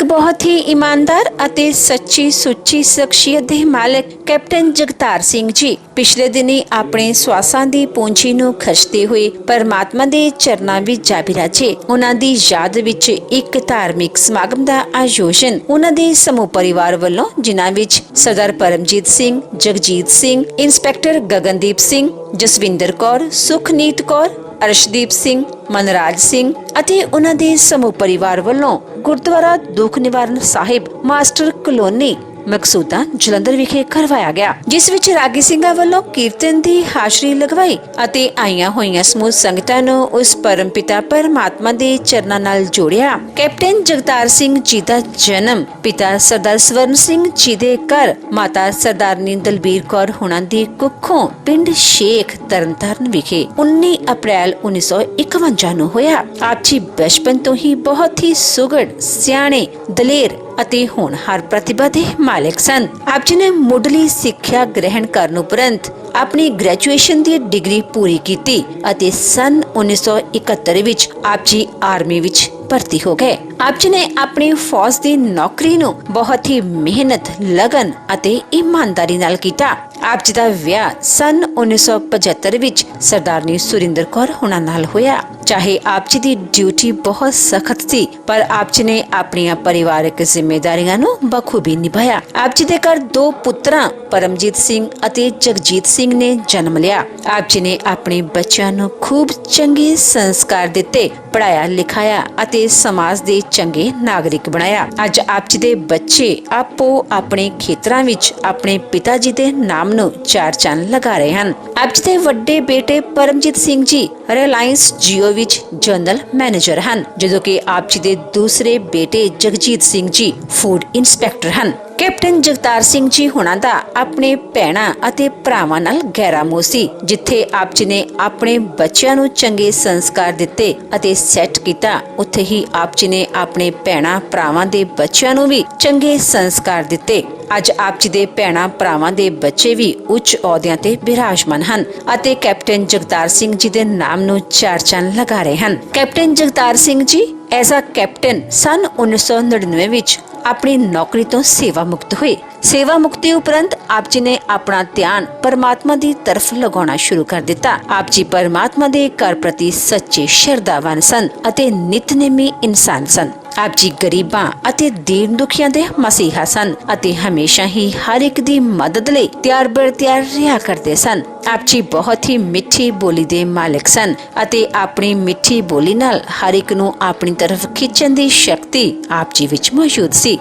बहुत ही ईमानदार ਅਤੇ ਸੱਚੀ ਸੁੱਚੀ ਸ਼ਖਸੀਅਤ ਦੇ ਮਾਲਕ ਕੈਪਟਨ ਜਗਤਾਰ ਸਿੰਘ ਜੀ ਪਿਛਲੇ ਦਿਨੀ ਆਪਣੇ ਸਵਾਸਾਂ ਦੀ ਪੂੰਜੀ ਨੂੰ ਖਿੱਚਦੇ ਹੋਏ ਪਰਮਾਤਮਾ ਦੇ ਚਰਨਾਂ ਵਿੱਚ ਜਾ ਬਿਰਾਜੇ। ਉਹਨਾਂ ਦੀ ਯਾਦ ਵਿੱਚ ਇੱਕ ਧਾਰਮਿਕ ਸਮਾਗਮ ਦਾ ਆਯੋਜਨ ਉਹਨਾਂ ਦੇ ਸਮੂਹ ਪਰਿਵਾਰ ਵੱਲੋਂ, ਜਿਨ੍ਹਾਂ ਵਿੱਚ ਸਰਦਾਰ ਪਰਮਜੀਤ ਸਿੰਘ, ਜਗਜੀਤ ਸਿੰਘ, ਇੰਸਪੈਕਟਰ ਗਗਨਦੀਪ ਸਿੰਘ, ਜਸਵਿੰਦਰ ਕੌਰ, ਸੁਖਨੀਤ ਕੌਰ, ਅਰਸ਼ਦੀਪ ਸਿੰਘ, ਮਨਰਾਜ ਸਿੰਘ ਅਤੇ ਉਹਨਾਂ ਦੇ ਸਮੂਹ ਪਰਿਵਾਰ ਵੱਲੋਂ ਗੁਰਦੁਆਰਾ ਦੁੱਖ ਨਿਵਾਰਨ ਸਾਹਿਬ ਮਾਸਟਰ ਕਲੋਨੀ ਮਕਸੂਦਾ ਜਲੰਧਰ ਵਿਖੇ ਕਰਵਾਇਆ ਗਿਆ, ਜਿਸ ਵਿੱਚ ਰਾਗੀ ਸਿੰਘਾਂ ਵੱਲੋਂ ਕੀਰਤਨ ਦੀ ਹਾਜ਼ਰੀ ਲਗਵਾਈ ਅਤੇ ਆਈਆਂ ਹੋਈਆਂ ਸਮੂਹ ਸੰਗਤਾਂ ਨੂੰ ਉਸ ਪਰਮ ਪਿਤਾ ਪਰਮਾਤਮਾ ਦੇ ਚਰਨਾਂ ਨਾਲ ਜੋੜਿਆ। ਕੈਪਟਨ ਜਗਤਾਰ ਸਿੰਘ ਜੀ ਦਾ ਜਨਮ ਪਿਤਾ ਸਰਦਾਰ ਸਵਰਨ ਸਿੰਘ ਜੀ ਦੇ ਘਰ ਮਾਤਾ ਸਰਦਾਰਨੀ ਦਲਬੀਰ ਕੌਰ ਹੁਣਾਂ ਦੀ ਕੁੱਖੋਂ ਪਿੰਡ ਸ਼ੇਖ ਤਰਨਤਾਰਨ ਵਿਖੇ 19 ਅਪ੍ਰੈਲ 1951 ਨੂੰ ਹੋਇਆ। ਆਪ ਜੀ ਬਚਪਨ ਤੋਂ ਹੀ ਬਹੁਤ ਹੀ ਸੁਘੜ, ਸਿਆਣੇ, ਦਲੇਰ ਅਤੇ ਹੋਣਹਾਰ ਪ੍ਰਤਿਭਾ ਦੇ ਮਾਲਕ ਸਨ। ਆਪ ਜੀ ਨੇ ਮੁੱਢਲੀ ਸਿੱਖਿਆ ਗ੍ਰਹਿਣ ਕਰਨ ਉਪਰੰਤ ਆਪਣੀ ਗ੍ਰੈਜੂਏਸ਼ਨ ਦੀ ਡਿਗਰੀ ਪੂਰੀ ਕੀਤੀ ਅਤੇ ਸਨ 1971 ਵਿੱਚ ਆਪ ਜੀ ਆਰਮੀ ਵਿੱਚ ਭਰਤੀ ਹੋ ਗਏ। ਆਪ ਜੀ ਨੇ ਆਪਣੀ ਫੌਜ ਦੀ ਨੌਕਰੀ ਨੂੰ ਬਹੁਤ ਹੀ ਮਿਹਨਤ, ਲਗਨ ਅਤੇ ਇਮਾਨਦਾਰੀ ਨਾਲ ਕੀਤਾ। ਆਪ ਜੀ ਦਾ ਵਿਆਹ ਸਨ 1975 ਵਿੱਚ ਸਰਦਾਰਨੀ ਸੁਰਿੰਦਰ ਕੌਰ ਹੁਣਾਂ ਨਾਲ ਹੋਇਆ। ਚਾਹੇ ਆਪ ਜੀ ਦੀ ਡਿਊਟੀ ਬਹੁਤ ਸਖਤ ਸੀ, ਪਰ ਆਪ ਜੀ ਨੇ ਆਪਣੀਆਂ ਪਰਿਵਾਰਕ ਜ਼ਿੰਮੇਵਾਰੀਆਂ ਨੂੰ ਬਖੂਬੀ ਨਿਭਾਇਆ। ਆਪ ਜੀ ਦੇ ਘਰ 2 ਪੁੱਤਰਾਂ ਪਰਮਜੀਤ ਸਿੰਘ ਅਤੇ ਜਗਜੀਤ ਸਿੰਘ ਨੇ ਜਨਮ ਲਿਆ। ਆਪ ਜੀ ਨੇ ਆਪਣੇ ਬੱਚਿਆਂ ਨੂੰ ਖੂਬ ਚੰਗੇ ਸੰਸਕਾਰ ਦਿੱਤੇ, ਪੜਾਇਆ ਲਿਖਾਇਆ ਅਤੇ ਸਮਾਜ ਦੇ ਚੰਗੇ ਨਾਗਰਿਕ ਬਣਾਇਆ। ਅੱਜ ਆਪ ਜੀ ਦੇ ਬੱਚੇ ਆਪੋ ਆਪਣੇ ਖੇਤਰਾਂ ਵਿੱਚ ਆਪਣੇ ਪਿਤਾ ਜੀ ਦੇ ਨਾਮ ਨੂੰ ਚਾਰ ਚੰਨ ਲਗਾ ਰਹੇ ਹਨ। ਆਪ ਜੀ ਦੇ ਵੱਡੇ ਬੇਟੇ ਪਰਮਜੀਤ ਸਿੰਘ ਜੀ ਰਿਲਾਇੰਸ ਜੀਓ ਵਿੱਚ ਜਨਰਲ ਮੈਨੇਜਰ ਹਨ, ਜਦੋਂ ਕਿ ਆਪ ਜੀ ਦੇ ਦੂਸਰੇ ਬੇਟੇ ਜਗਜੀਤ ਸਿੰਘ ਜੀ ਫੂਡ ਇੰਸਪੈਕਟਰ ਹਨ। ਕੈਪਟਨ ਜਗਤਾਰ ਸਿੰਘ ਜੀ ਹੁਣਾਂ ਦਾ ਆਪਣੇ ਭੈਣਾਂ ਅਤੇ ਭਰਾਵਾਂ ਨਾਲ ਗਹਿਰਾ ਮੋਹ ਸੀ। ਜਿੱਥੇ ਆਪ ਜੀ ਨੇ ਆਪਣੇ ਬੱਚਿਆਂ ਨੂੰ ਚੰਗੇ ਸੰਸਕਾਰ ਦਿੱਤੇ ਅਤੇ ਸੈੱਟ ਕੀਤਾ, ਉੱਥੇ ਹੀ ਆਪ ਜੀ ਨੇ ਆਪਣੇ ਭੈਣਾਂ ਭਰਾਵਾਂ ਦੇ ਬੱਚਿਆਂ ਨੂੰ ਵੀ ਚੰਗੇ ਸੰਸਕਾਰ ਦਿੱਤੇ। ਅੱਜ ਆਪ ਜੀ ਦੇ ਭੈਣਾਂ ਭਰਾਵਾਂ ਦੇ ਬੱਚੇ ਵੀ ਉੱਚ ਅਹੁਦਿਆਂ ਤੇ ਬਿਰਾਜਮਾਨ ਹਨ ਅਤੇ ਕੈਪਟਨ ਜਗਤਾਰ ਸਿੰਘ ਜੀ ਦੇ ਨਾਮ ਨੂੰ ਚਾਰ ਚੰਨ ਲਗਾ ਰਹੇ ਹਨ। Captain Jagtar Singh ji as a captain ਸਨ 1999 ਵਿੱਚ ਆਪਣੀ ਨੌਕਰੀ ਤੋਂ ਸੇਵਾ ਮੁਕਤ ਹੋਏ। ਸੇਵਾ ਮੁਕਤੀ ਉਪਰੰਤ ਆਪ ਜੀ ਨੇ ਆਪਣਾ ਧਿਆਨ ਪਰਮਾਤਮਾ ਦੀ ਤਰਫ ਲਗਾਉਣਾ ਸ਼ੁਰੂ ਕਰ ਦਿੱਤਾ। ਆਪ ਜੀ ਪਰਮਾਤਮਾ ਦੇ ਘਰ ਪ੍ਰਤੀ ਸੱਚੇ ਸ਼ਰਧਾਵਾਨ ਸਨ ਅਤੇ ਨਿਤਨੇਮੀ ਇਨਸਾਨ ਸਨ। ਆਪ ਜੀ ਗਰੀਬਾਂ ਅਤੇ ਦੀਨ ਦੁਖੀਆਂ ਦੇ ਮਸੀਹਾ ਸਨ ਅਤੇ ਹਮੇਸ਼ਾ ਹੀ ਹਰ ਇੱਕ ਦੀ ਮਦਦ ਲਈ ਤਿਆਰ ਬਰ ਤਿਆਰ ਰਿਹਾ ਕਰਦੇ ਸਨ। ਆਪ ਜੀ ਬਹੁਤ ਹੀ ਮਿੱਠੀ ਬੋਲੀ ਦੇ ਮਾਲਕ ਸਨ ਅਤੇ ਆਪਣੀ ਮਿੱਠੀ ਬੋਲੀ ਨਾਲ ਹਰ ਇੱਕ ਨੂੰ ਆਪਣੀ ਤਰਫ ਖਿੱਚਣ ਦੀ ਸ਼ਕਤੀ ਆਪ ਜੀ ਵਿੱਚ ਮੌਜੂਦ ਸੀ।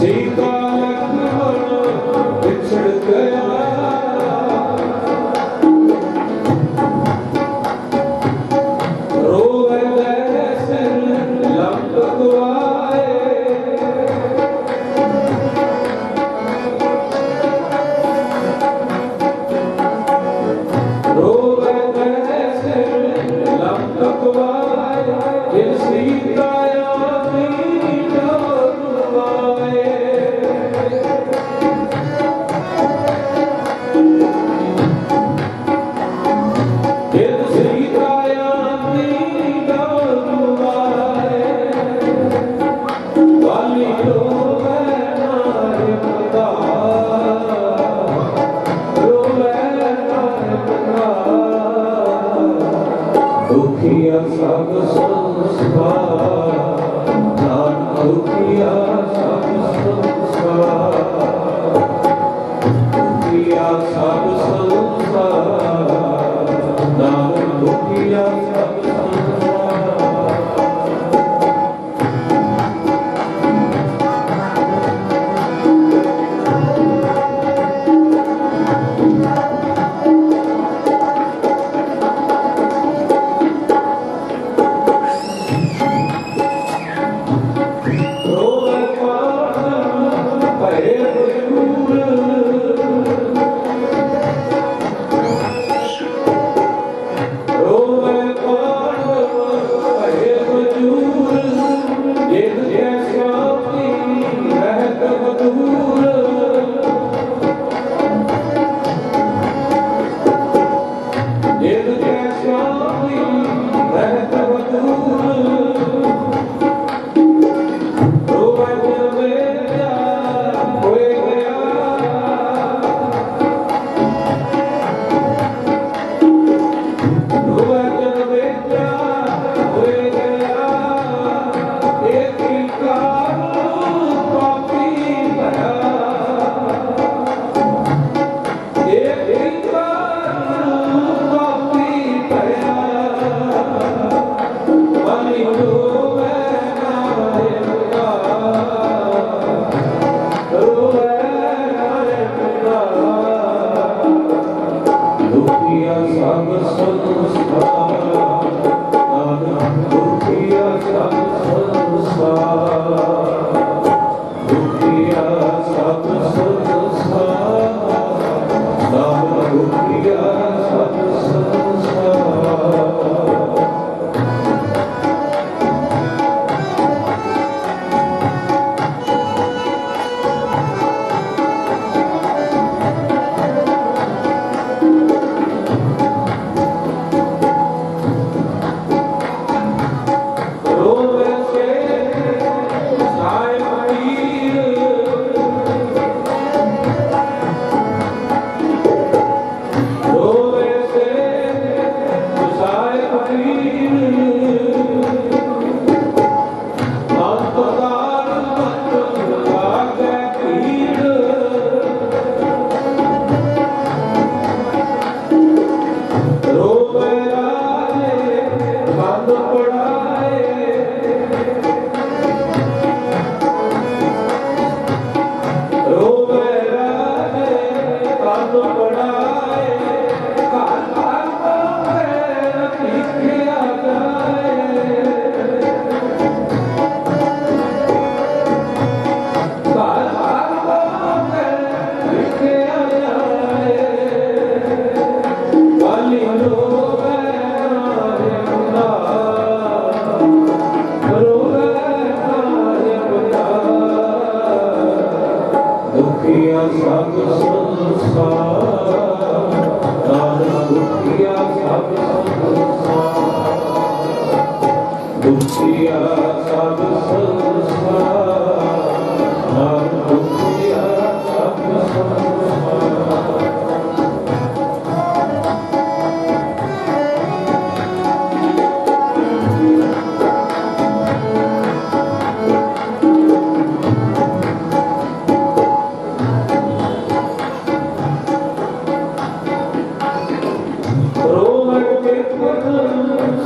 सीता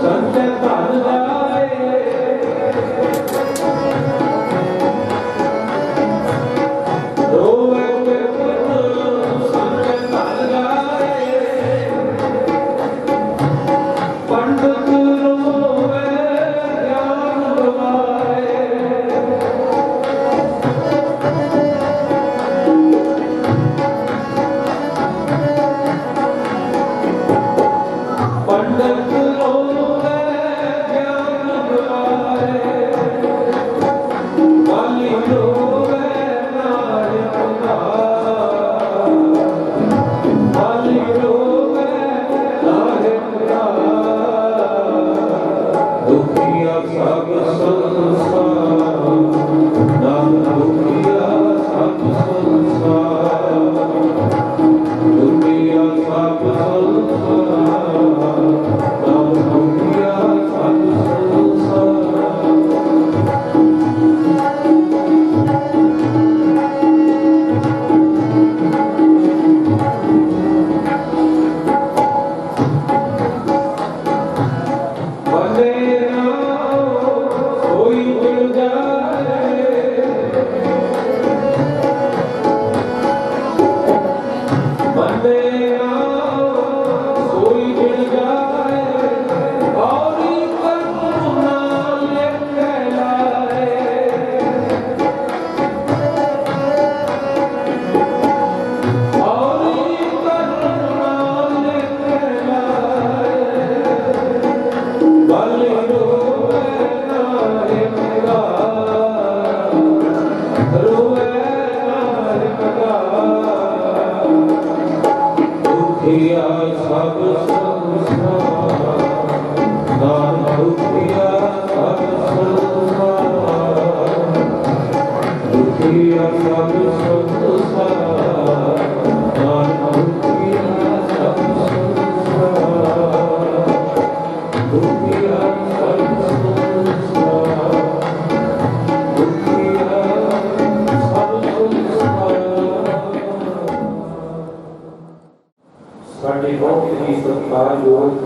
संजय धन जाए ਸਾਡੇ ਬਹੁਤ ਹੀ ਸਤਿਕਾਰਯੋਗ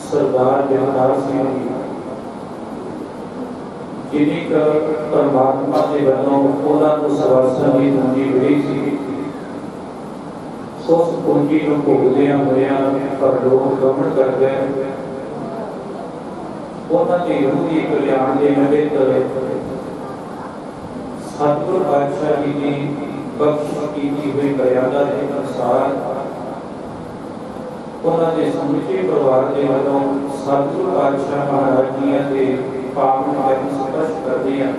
ਸਰਦਾਰ ਜਗਤਾਰ ਸਿੰਘ ਜੀ ਜਿਨ੍ਹਾਂ ਕ ਪਰਮਾਤਮਾ ਦੇ ਵੱਲੋਂ ਉਹਨਾਂ ਨੂੰ ਸਵਾਸਾਂ ਦੀ ਪੂੰਜੀ ਮਿਲੀ ਸੀ, ਉਸ ਪੂੰਜੀ ਨੂੰ ਭੋਗਦਿਆਂ ਹੋਇਆਂ ਪਰਲੋਕ ਗਮਨ ਕਰ ਗਏ। ਉਹਨਾਂ ਦੀ ਰੂਹ ਦੀ ਕਲਿਆਣ ਦੇ ਨਿਮਿਤ ਸਤਿਗੁਰ ਪਾਤਸ਼ਾਹ ਜੀ ਦੀ ਬਖਸ਼ਿਸ਼ ਕੀਤੀ ਹੋਈ ਮਰਿਆਦਾ ਦੇ ਅਨੁਸਾਰ ਉਹਨਾਂ ਦੇ ਸਮੁੱਚੇ ਪਰਿਵਾਰ ਦੇ ਵੱਲੋਂ ਸਤਿਗੁਰ ਪਾਤਸ਼ਾਹ ਮਹਾਰਾਜ ਜੀ ਦੇ ਪਾਵਨ ਚਰਨ ਸਪਰਸ਼ ਕਰਦੇ ਹਾਂ।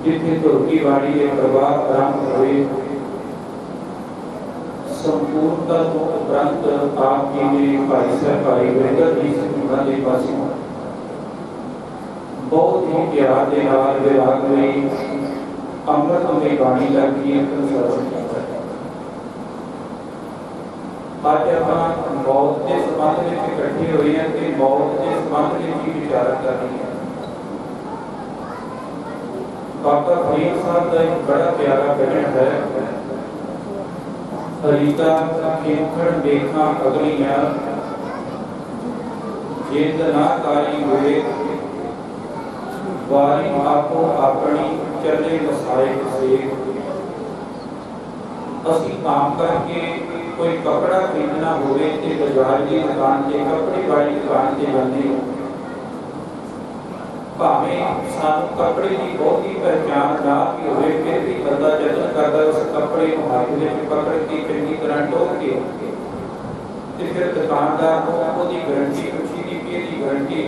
ਜਿੱਥੇ ਧੁਰਕੀ ਵਾੜੀ ਦੇ ਪ੍ਰਵਾਹ ਆਰੰਭ ਹੋਏ, ਸੰਪੂਰਨਤਾ ਤੋਂ ਉਪਰੰਤ ਆਪ ਜੀ ਨੇ ਭਾਈ ਸਾਹਿਬ ਭਾਈ ਵਰਿੰਦਰ ਜੀ ਸਿੰਘਾਂ ਦੇ ਪਾਸੋਂ ਬਹੁਤ ਹੀ ਪਿਆਰ ਦੇ ਨਾਲ ਵਿਰਾਗ ਲਈ ਅੰਮ੍ਰਿਤਮਈ ਬਾਣੀ ਦਾ ਕੀਰਤਨ ਸਰਵਣ ਕੀਤਾ। ਅੱਜ ਆਪਾਂ ਮੌਤ ਦੇ ਸੰਬੰਧ ਵਿੱਚ ਇਕੱਠੇ ਹੋਏ ਹਾਂ ਤੇ ਮੌਤ ਦੇ ਸੰਬੰਧ ਵਿੱਚ ਹੀ ਵਿਚਾਰ ਕਰਨੀ ਹੈ। ਬਾਬਾ ਫਰੀਦ ਸਾਹਿਬ ਦਾ ਇੱਕ ਬੜਾ ਪਿਆਰਾ ਭਜਨ ਹੈ, ਹਰੀਤਾ ਖੇਖੜ ਦੇਖਾਂ ਅਗਲੀਆਂ ਜਿੰਦ ਨਾ ਕਾਰੀ ਹੋਏ, ਵਾਰੀ ਆਪੋ ਆਪਣੀ ਚਲੇ ਵਸਾਏ ਕਿਸੇ। ਅਸੀਂ ਕੰਮ ਕਰਕੇ ਕੋਈ ਕਪੜਾ ਖਰੀਦਣਾ ਹੋਵੇ ਤੇ ਬਾਜ਼ਾਰ ਦੀ ਦੁਕਾਨ ਤੇ ਕੱਪੜੇ ਵਾਲੀ ਦੁਕਾਨ ਤੇ ਜਾਂਦੇ ਹੋ, ਭਾਵੇਂ ਸਾਨੂੰ ਕੱਪੜੇ ਦੀ ਬਹੁਤੀ ਪਹਿਚਾਣ ਨਾ ਵੀ ਹੋਵੇ, ਫਿਰ ਵੀ ਬੰਦਾ ਯਤਨ ਕਰਦਾ ਉਸ ਕੱਪੜੇ ਨੂੰ ਹੱਥ ਵਿੱਚ ਪਕੜ ਕੇ ਚੰਗੀ ਤਰ੍ਹਾਂ ਟੋਕ ਕੇ ਤੇ ਫਿਰ ਦੁਕਾਨਦਾਰ ਨੂੰ ਉਹਦੀ ਗਰੰਟੀ ਪੁੱਛੀ ਦੀ ਕਿ ਇਹਦੀ ਗਰੰਟੀ,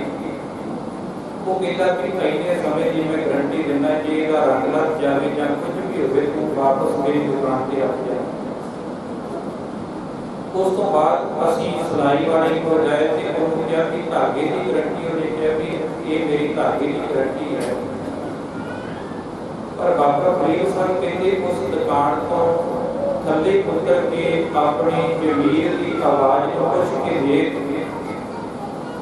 ਉਹ ਕਹਿੰਦਾ ਕਿ ਇੰਨੇ ਸਮੇਂ ਦੀ ਮੈਂ ਗਰੰਟੀ ਦਿੰਦਾ, ਜੇ ਇਹਦਾ ਰੰਗ ਲੱਗ ਜਾਵੇ ਜਾਂ ਕੁਝ ਵੀ ਹੋਵੇ ਤੂੰ ਵਾਪਸ ਮੇਰੀ ਦੁਕਾਨ ਤੇ ਆ ਜਾ। ਉਸ ਤੋਂ ਬਾਅਦ ਅਸੀਂ ਸਿਲਾਈ ਵਾਲੇ ਕੋਲ ਗਏ ਤੇ ਉਹਨੂੰ ਕਿਹਾ ਕਿ ਧਾਗੇ ਦੀ ਗਰੰਟੀ, ਉਹਨੇ ਕਿਹਾ ਵੀ ਇਹ ਮੇਰੀ ਧਾਗੇ ਦੀ ਗਰੰਟੀ ਹੈ। ਪਰ ਬਾਬਾ ਫਰੀਦ ਸਾਹਿਬ ਕਹਿੰਦੇ ਉਸ ਦੁਕਾਨ ਤੋਂ ਥੱਲੇ ਉਤਰ ਕੇ ਆਪਣੀ ਜ਼ਮੀਰ ਦੀ ਆਵਾਜ਼ ਨੂੰ ਪੁੱਛ ਕੇ ਦੇਖ,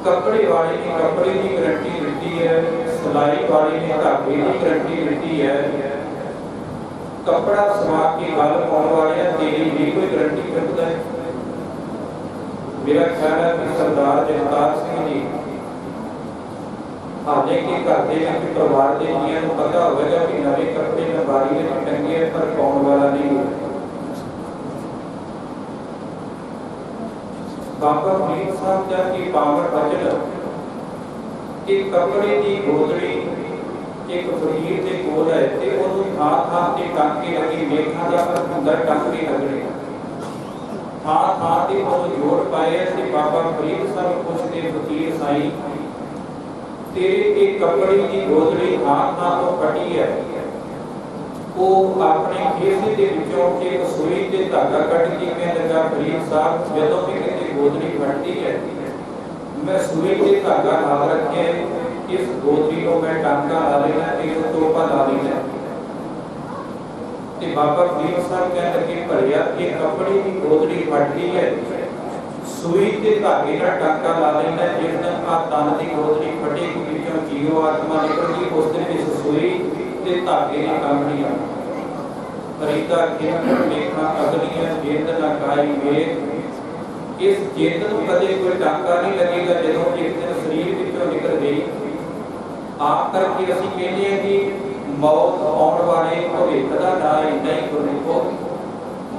ਕੱਪੜੇ ਵਾਲੇ ਨੇ ਕੱਪੜੇ ਦੀ ਗਰੰਟੀ ਦਿੱਤੀ ਹੈ, ਸਿਲਾਈ ਵਾਲੇ ਨੇ ਧਾਗੇ ਦੀ ਗਰੰਟੀ ਦਿੱਤੀ ਹੈ, ਕੱਪੜਾ ਸਵਾ ਕੇ ਗੱਲ ਪਾਉਣ ਵਾਲਿਆਂ ਤੇਰੀ ਵੀ ਕੋਈ ਗਰੰਟੀ ਕਰਦਾ ਹੈ। मेरा ख्याल है कि सरदार जगतार सिंह जी हाले के घर के परिवार के जियां को पता होगा कि नवे कपड़े नबारी में टंगे पर पाउण वाला नहीं। बाबा फरीद साहब का की पावर वचन कि कपड़े की गोदड़ी एक फकीर के कोल है ते ओनू थां थां ते टांके लगी मेखां दा अंदर टांके लगने थां थां ते ओनू जोड़ पाए ते बाबा फरीद साहब पुछदे फकीर साईं तेरे के कपड़े की गोदड़ी थां थां तो फटी है, वो अपने खेसे के विचों एक सुई ते धागा कट के कहने लगा फरीद साहब जदों भी कहते गोदड़ी फटती है मैं सुई ते धागा ला रखे इस गोदड़ी को मैं टांका ला लेना एक तोपा ला लेना। ते बाबा फरीद साहब कहने लगे भरिया ये कपड़े की गोदड़ी फटती है, सुई ते धागे का टांका ला लेना, जिस दिन आ तन की गोदड़ी फटेगी विचों जीव आत्मा निकलेगी उस दिन इस सुई ते धागे ने काम नहीं आना। फरीदा खेखड़ देखा अगलियां जिंद ना काई मेघ, इस जिंद को कदे कोई टांका नहीं लगेगा जदों एक दिन शरीर विचों निकल गई। आप करके असीं कहते हैं कि मौत आने वाले भविख का ना इदा ही गुरमुखो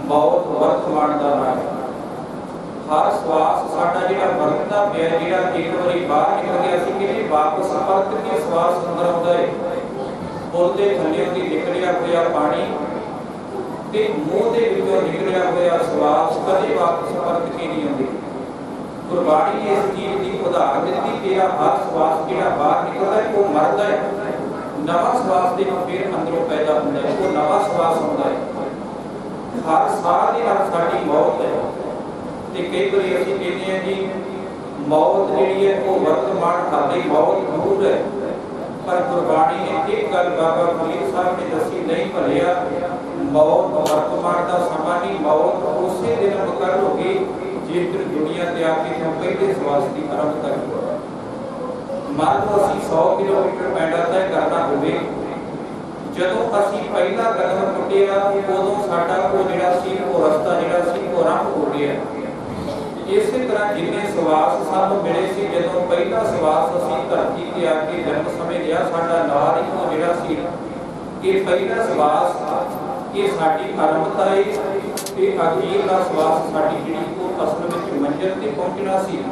मौत वर्तमान का ना है। हर श्वास साडा जिहड़ा वरतदा पिया जिहड़ा एक बारी बाहर निकल गया असीं कहते वापस परत के श्वास अंदर आउंदा है, पुल दे थल्ले दी निकलिया होया पानी ते मूँह दे विचों निकलिया होया श्वास कदे वापस परत के नहीं आउंदी। गुरबाणी ने इस चीज की उदाहरण दी तेरा हर श्वास जिहड़ा बाहर निकलदा है वो मरदा है, नवा श्वास दे फिर अंदरों पैदा होंदा है, वो नवा श्वास आउंदा है। हर साह दे नाल साडी मौत है ते कई बार असीं कहते हैं जी मौत जिहड़ी है वो वर्तमान साडी मौत दूर है पर गुरबाणी ने एक गल बाबा फरीद साहब ने दसी नहीं भलिया मौत वर्तमान का समा नहीं, मौत उसी दिन मुकर होगी जिस दिन दुनिया ते आके तो पहले श्वास की आरंभ करी। मान लो असीं 100 किलोमीटर पैंडा तय करना होवे, ਜਦੋਂ ਅਸੀਂ ਪਹਿਲਾ ਕਦਮ ਪੁੱਟਿਆ ਉਦੋਂ ਸਾਡਾ ਉਹ ਜਿਹੜਾ ਸੀ ਉਹ ਰਸਤਾ ਜਿਹੜਾ ਸੀ ਉਹ ਆਰੰਭ ਹੋ ਗਿਆ। ਇਸੇ ਤਰ੍ਹਾਂ ਜਿੰਨੇ ਸਵਾਸ ਸਾਨੂੰ ਮਿਲੇ ਸੀ, ਜਦੋਂ ਪਹਿਲਾ ਸਵਾਸ ਅਸੀਂ ਧਰਤੀ ਤੇ ਆ ਕੇ ਜਨਮ ਸਮੇਂ ਲਿਆ, ਸਾਡਾ ਨਾਲ ਹੀ ਉਹ ਜਿਹੜਾ ਸੀ ਇਹ ਪਹਿਲਾ ਸਵਾਸ ਇਹ ਸਾਡੀ ਆਰੰਭਤਾ ਹੈ ਤੇ ਅਖੀਰਲਾ ਸਵਾਸ ਸਾਡੀ ਜਿਹੜੀ ਉਹ ਅਸਲ ਵਿੱਚ ਮੰਜ਼ਿਲ ਤੇ ਪਹੁੰਚਣਾ ਸੀ।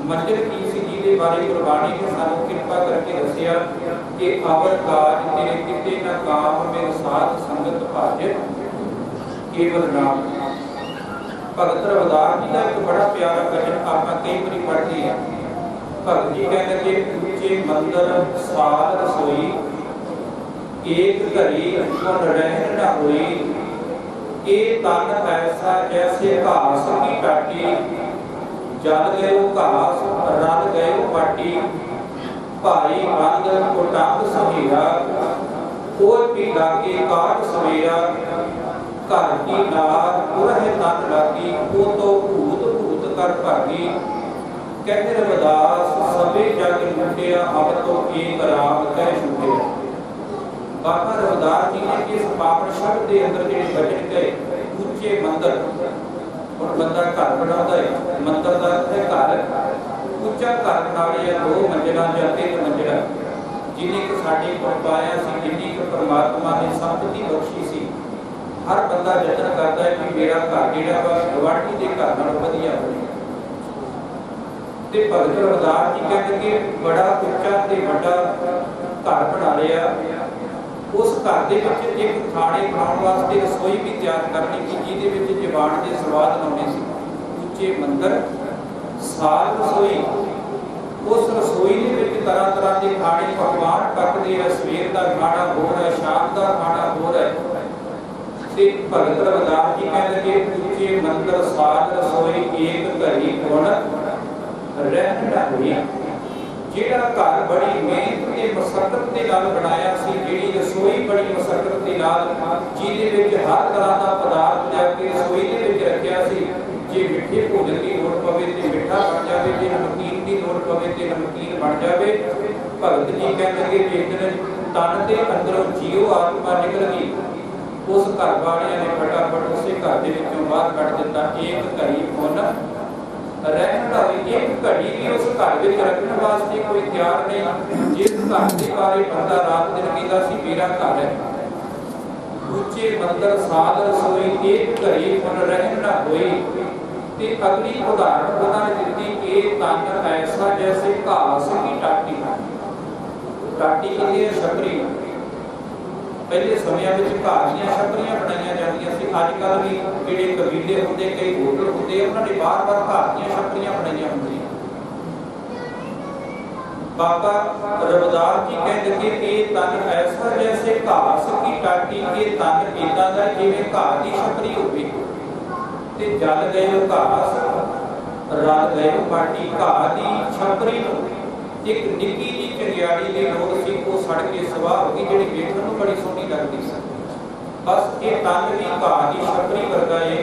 मंजिल की सी जी बारे गुरबाणी ने सानू कृपा करके दसिया कि अवर काज तेरे किते न काम मेरे साथ संगत भाज केवल नाम। भगत रविदास जी का एक बड़ा प्यारा भजन आप कई बार पढ़ते हैं। भगत जी कहते कि ऊंचे मंदिर साल रसोई एक घड़ी गुण रहन न होई, ये तन ऐसा जैसे घास की टाटी जल गयो घास रल गयो माटी, भाई बंद कुटंब सहेरा कोई भी लागे काट सवेरा, घर की नार उरह तन लागी वो तो भूत भूत कर भागी। कहते रविदास सबे जग लुटिया अब तो एक राम कह छुटिया। बाबा रविदास जी ने इस पावन शब्द के अंदर जो बचन गए ऊंचे मंदिर, और बंदा घर बनाता है, मंदिर का अर्थ है घर, ਉੱਚਾ ਘਰ ਬਣਾਵੇ ਜਾਂ 2 ਮੰਜ਼ਿਲਾਂ ਜਾਂ 3 ਮੰਜ਼ਿਲਾਂ, ਜਿੰਨੀ ਕੁ ਸਾਡੀ ਕਿਰਪਾਇਆ ਸੀ, ਜਿੰਨੀ ਕੁ ਪਰਮਾਤਮਾ ਨੇ ਸੰਪਤੀ ਬਖਸ਼ੀ ਸੀ, ਹਰ ਬੰਦਾ ਯਤਨ ਕਰਦਾ ਹੈ ਕਿ ਮੇਰਾ ਘਰ ਜਿਹੜਾ ਵਾ ਗਵਾਂਢੀ ਦੇ ਘਰ ਨਾਲੋਂ ਵਧੀਆ ਹੋਵੇ। ਤੇ ਭਗਤ ਰਵਿਦਾਸ ਜੀ ਕਹਿੰਦੇ ਕਿ ਬੜਾ ਉੱਚਾ ਤੇ ਵੱਡਾ ਘਰ ਬਣਾ ਲਿਆ। ਉਸ ਘਰ ਦੇ ਵਿੱਚ ਇੱਕ ਖਾਣੇ ਬਣਾਉਣ ਵਾਸਤੇ ਰਸੋਈ ਵੀ ਤਿਆਰ ਕਰਨੀ ਸੀ, ਜਿਹਦੇ ਵਿੱਚ ਜ਼ਬਾਨ ਦੇ ਸਵਾਦ ਲਾਉਣੇ ਸੀ। ਉੱਚੇ ਮੰਦਰ ਸਾਲ ਰਸੋਈ, ਉਸ ਰਸੋਈ ਦੇ ਵਿੱਚ ਤਰ੍ਹਾਂ ਤਰ੍ਹਾਂ ਦੇ ਖਾਣੇ ਪਕਵਾਨ ਪੱਕਦੇ ਆ। ਸਵੇਰ ਦਾ ਖਾਣਾ ਹੋਰ ਹੈ, ਸ਼ਾਮ ਦਾ ਖਾਣਾ ਹੋਰ ਹੈ। ਤੇ ਭਗਤ ਰਵਿਦਾਸ ਜੀ ਕਹਿੰਦੇ ਕਿ ਉੱਚੇ ਮੰਦਰ ਸਾਲ ਰਸੋਈ ਏਕ ਘੜੀ ਗੁਣ ਰਹਿਣ ਨਾ ਹੋਈ। ਜਿਹੜਾ ਘਰ ਬੜੀ ਮਿਹਨਤ ਤੇ ਮਸ਼ੱਕਤ ਦੇ ਨਾਲ ਬਣਾਇਆ ਸੀ, ਜਿਹੜੀ ਰਸੋਈ ਬੜੀ ਮਸ਼ੱਕਤ ਦੇ ਨਾਲ, ਜਿਹਦੇ ਵਿੱਚ ਹਰ ਤਰ੍ਹਾਂ ਦਾ ਪਦਾਰਥ ਲਿਆ ਕੇ ਰਸੋਈ ਦੇ ਵਿੱਚ ਰੱਖਿਆ ਸੀ। ਜੇ ਮਿੱਠੇ ਭੋਜਨ ਦੀ ਲੋੜ ਪਵੇ ਤੇ ਮਿੱਠਾ ਬਣ ਜਾਵੇ, ਜੇ ਨਮਕੀਨ ਦੀ ਲੋੜ ਪਵੇ ਤੇ ਨਮਕੀਨ ਬਣ ਜਾਵੇ। ਭਗਤ ਜੀ ਕਹਿੰਦੇ ਕਿ ਜੇਕਰ ਤਨ ਦੇ ਅੰਦਰੋਂ ਜੀਉ ਆਤਮਾ ਨਿਕਲ ਗਈ, ਉਸ ਘਰ ਵਾਲਿਆਂ ਨੇ ਫਟਾਫਟ ਉਸੇ ਘਰ ਦੇ ਵਿੱਚੋਂ ਬਾਹਰ ਕੱਢ ਦਿੱਤਾ। ਇੱਕ ਘੜੀ ਪੁੰਨ ਰਹਿਣ ਦਾ ਇੱਕ ਘੜੀ ਵੀ ਉਸ ਘਰ ਵਿੱਚ ਰੱਖਣ ਵਾਸਤੇ ਕੋਈ ਤਿਆਰ ਨਹੀਂ। ਜਿਸ ਘਰ ਦੇ ਬਾਰੇ ਬੰਦਾ ਰਾਤ ਦਿਨ ਕਹਿੰਦਾ ਸੀ ਮੇਰਾ ਘਰ ਹੈ। ਉੱਚੇ ਮੰਦਰ ਸਾਧ ਰਸੋਈ ਇੱਕ ਘੜੀ ਪੁੰਨ ਰਹਿਣ ਨਾ ਹੋਈ। ਤੇ ਅਗਲੀ ਉਦਾਹਰਣ ਉਹਨਾਂ ਨੇ ਦਿੱਤੀ ਕਿ ਤਨ ਐਸਾ ਜੈਸੇ ਘਾਸ ਕੀ ਟਾਟੀ। ਟਾਟੀ ਕਹਿੰਦੇ ਆ ਛਪਰੀ। ਪਹਿਲੇ ਸਮਿਆਂ ਵਿੱਚ ਘਾਹ ਦੀਆਂ ਛਪਰੀਆਂ ਬਣਾਈਆਂ ਜਾਂਦੀਆਂ ਸੀ। ਅੱਜ ਕੱਲ੍ਹ ਵੀ ਜਿਹੜੇ ਕਬੀਲੇ ਹੁੰਦੇ, ਕਈ ਹੋਟਲ ਹੁੰਦੇ, ਉਹਨਾਂ ਨੇ ਬਾਰ-ਬਾਰ ਘਾਹ ਦੀਆਂ ਛਪਰੀਆਂ ਬਣਾਈਆਂ ਹੁੰਦੀਆਂ। बाबा रविदास जी कहते कि ये तन ऐसा जैसे घास की टाटी, ये तन इदा का जिवें घाह की छपरी होवे ते जल गए घास रल गए माटी। घाह की छपरी एक निक्की जी चंगियाड़ी की लोड़ सी, वो सड़ के सवाह हो गई, जिहड़ी वेखण नूं बड़ी सोहनी लगदी सी। बस ये तन भी घाह की छपरी वर्गा है,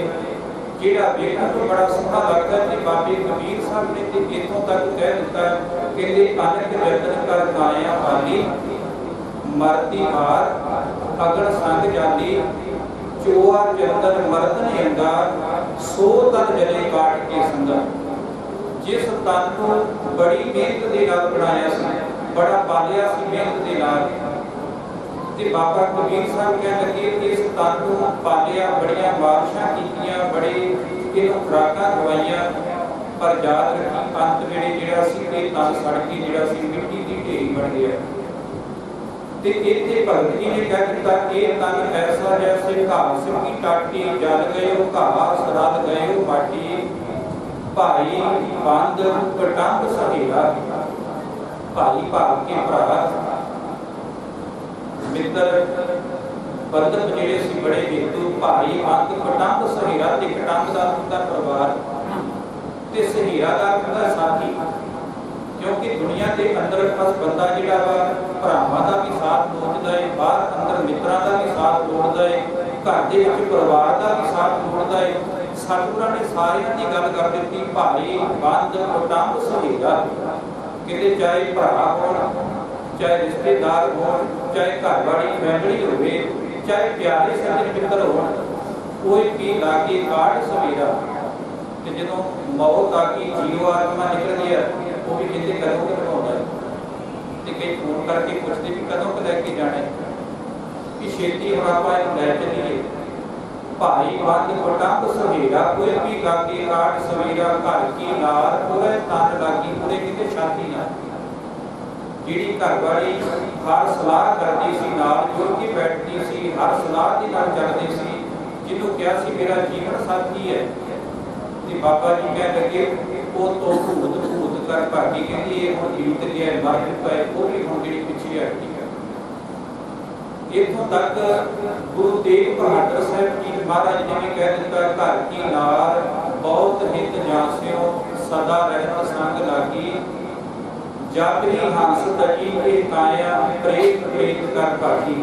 ਜਿਹੜਾ ਵੇਖਣ ਨੂੰ ਬੜਾ ਸੋਹਣਾ ਲੱਗਦਾ। ਤੇ ਬਾਬੇ ਕਬੀਰ ਸਾਹਿਬ ਨੇ ਤੇ ਇੱਥੋਂ ਤੱਕ ਕਹਿ ਦਿੱਤਾ, ਕਹਿੰਦੇ ਅਨਕ ਯਤਨ ਕਰ ਗਾਇਆ ਹਾਲੀ, ਮਰਦੀ ਹਾਰ ਅਗਣ ਸੰਗ ਜਾਲੀ, ਚੋਆ ਚੰਦਨ ਮਰਦਨ ਅੰਗਾਰ, ਸੋ ਤਨ ਜਲੇ ਕਾਟ ਕੇ ਸੰਗਾ। ਜਿਸ ਤਨ ਨੂੰ ਬੜੀ ਮਿਹਨਤ ਦੇ ਨਾਲ ਬਣਾਇਆ ਸੀ, ਬੜਾ ਪਾਲਿਆ ਸੀ ਮਿਹਨਤ ਦੇ ਨਾਲ, ਤੇ ਬਾਬਾ ਕਬੀਰ ਸਾਹਿਬ ਕਹਿਣ ਲੱਗੇ ਇਸ ਤਨ ਨੂੰ ਪਾਲਿਆ, ਬੜੀਆਂ ਬਾਰਿਸ਼ਾਂ ਕੀਤੀਆਂ, ਬੜੇ ਇਹਨੂੰ ਖੁਰਾਕਾਂ ਖਵਾਈਆਂ, ਪਰ ਯਾਦ ਰੱਖੀ ਅੰਤ ਵੇਲੇ ਜਿਹੜਾ ਸੀ ਇਹ ਤਨ ਸੜ ਕੇ ਜਿਹੜਾ ਸੀ ਮਿੱਟੀ ਦੀ ਢੇਰੀ ਬਣ ਗਿਆ। ਤੇ ਇੱਥੇ ਭਗਤ ਜੀ ਨੇ ਕਹਿ ਦਿੱਤਾ ਇਹ ਤਨ ਐਸਾ ਜੈਸੇ ਘਾਸ ਕੀ ਟਾਟੀ, ਜਲ ਗਇਓ ਘਾਸ ਰਲ ਗਇਓ ਮਾਟੀ, ਭਾਈ ਬੰਦ ਕਟੰਬ ਸਹੇਰਾ। ਭਾਈ ਭਾਵ ਕੇ ਭਰਾ, ਮਿੱਤਰ ਬੰਧਨ ਜਿਹੜੇ ਸੀ ਬੜੇ ਹਿੰਦੂ। ਭਾਈ ਬੰਦ ਕਟੰਬ ਸਹੇਰਾ, ਤੇ ਕਟੰਬ ਦਾ ਹੁੰਦਾ ਪਰਿਵਾਰ, ਤੇ ਸਹੇਰਾ ਦਾ ਹੁੰਦਾ ਸਾਥੀ। क्योंकि दुनिया के अंदर बस बंदा जिहड़ा वा भरावां दा भी साथ लोड़दा है, बाहर अंदर मित्रां दा भी साथ लोड़दा है, घर दे विच परिवार दा भी साथ लोड़दा है। सतगुरां ने सारियां दी गल कर दित्ती, भाई बंद कुटुंब सहेड़ा, किते चाहे भरा होण, चाहे रिश्तेदार होण, चाहे घर वाली फैमिली होवे, चाहे प्यारे सज्जन मित्र होण, कोई भी लागे काट सवेरा। ते जदों मौत आके जीव आत्मा निकल गया, वो भी कहते कदों कि बनाउंदा है। ते कई फोन करके पुछदे भी कदों कि लैके जाना है, कि छेती हुण आपां इहनूं लै चलीए। भाई बंद कुटुंब सहेड़ा, कोई भी लागे काट सवेरा, घर की नार पूरे तन लागी, पूरे किते छाती नाल। जिहड़ी घर वाली हर सलाह करदी सी, नाल जुड़ के बैठदी सी, हर सलाह दे नाल चलदी सी, जिन्हों क्या सी मेरा जीवन साथी है। ते बाबा जी कह लगे वो तो भूत भूत कर भागी, कहती ये हुण जीवित गया मर चुका है, वो भी हुण जिहड़ी पिछे हटी है। इत्थों तक गुरु तेग बहादुर साहब जी महाराज जी ने कह दिता, घर की नार बहुत हित जासियो, सदा रहत संग लागी, जागरी हंस तजी के काया, प्रेत प्रेत कर भागी।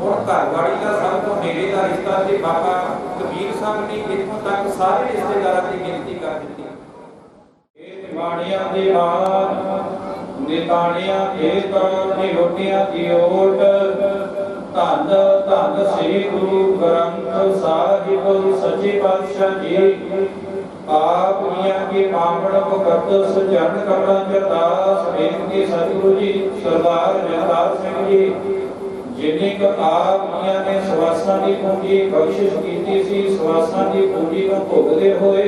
और घर वाली का सब तो नेड़े का रिश्ता से बाबा कबीर साहब ने इत्थों तक सारे रिश्तेदारों की गिनती कर दी। निवाणिया दी बात निताणिया खेत निरोटिया की ओट, धन धन श्री गुरु ग्रंथ साहिब सच्चे पातशाह जी। आप मियां के पावन मुकद्दस चरण कमलों च अरदास बेनती सतगुरु जी सरदार जगतार सिंह जी, जिन्हें क आप मियां ने सवासां दी पूंजी बख्शिश कीती सी, सवासां दी पूंजी नूं भोगदे होए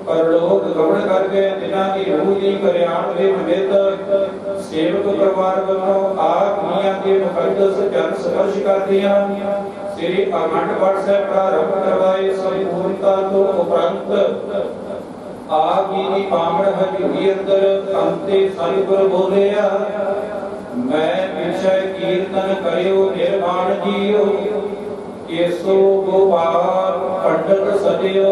परलोक गमन कर गए, जिन्हां दी रूह दी कल्याण दे निमित्त सेवक परिवार वल्लों आप मियां के मुकद्दस चरण स्पर्श करदियां श्री अखंड पाठ साहिब प्रारंभ करवाए। संपूर्णता तो उपरंत आप जी दी पावन हजूरी अंदर अंते सतगुर बोलिया, मैं विषय कीर्तन करियो निर्वाण जियो, केसो गोपाल पंडित सजियो,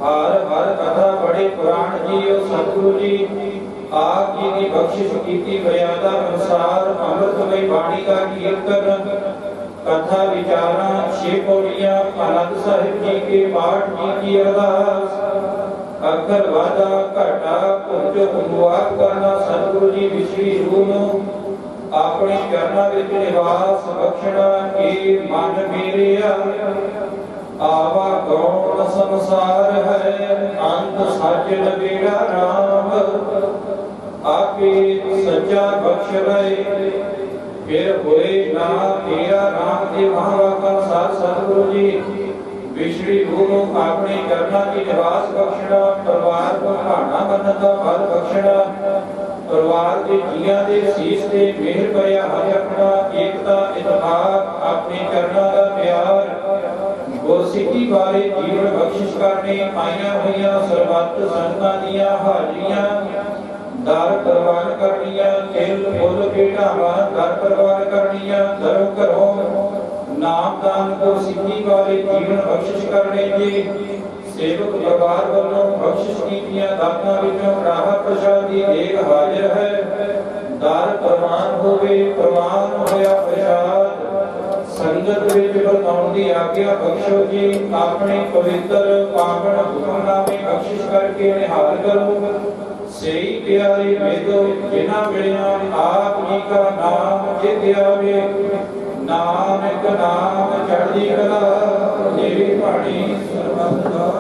हर हर कथा बड़े पुराण जियो। सतगुरु जी आप जी की बख्शिश कीती मर्यादा अनुसार अमृतमय वाणी का कीर्तन, कथा विचारा, 6 पौड़ियां आनंद साहिब जी के पाठ जी की अरदास, अखर वादा घाटा कुछ अनुवाद करना। सतगुरु जी विश्वी रूह नूं अपने चरणां विच निवास बख्शना, के मन मेरिया आवा कौन संसार है, अंत सच नबेड़ा राम, आपे सच्चा बख्श रहे, फिर होए ना तेरा नाम के महावाका साथ। सतगुरु जी विश्वी रूह नूं अपने चरणां की निवास बख्शना, परिवार को भाना बनन दा फल बख्शना, परिवार के जियां दे सीस ते मेहर भरिया हथ अपना, एकता इतफाक अपने चरणां दा प्यार, गुरसिੱਖੀ बारे जीवन बख्शिश करने आईयां होईयां सरबत संगतां दीयां हाजरियां दर प्रवान करनियां, तिल फुल भेटावां दर प्रवान करनियां, धर्म घरों नाम दान गुरसिੱਖੀ बारे जीवन बख्शिश करने जी। सेवक परिवार वालों बख्शिश कीतियां दातां विचों राह प्रसाद दी देग हाजिर है, दर प्रवान होवे प्रवान होया प्रसाद, संगत विच बरताउण दी आज्ञा बख्शो जी। अपने पवित्र पावन हुक्मनामे बख्शिश करके निहाल करो, सही प्यारे वेदो जिन्हां वेलियां आप जी का नाम चित आवे, नानक नाम चढ़दी कला जेवी पाणी सर्बत दा।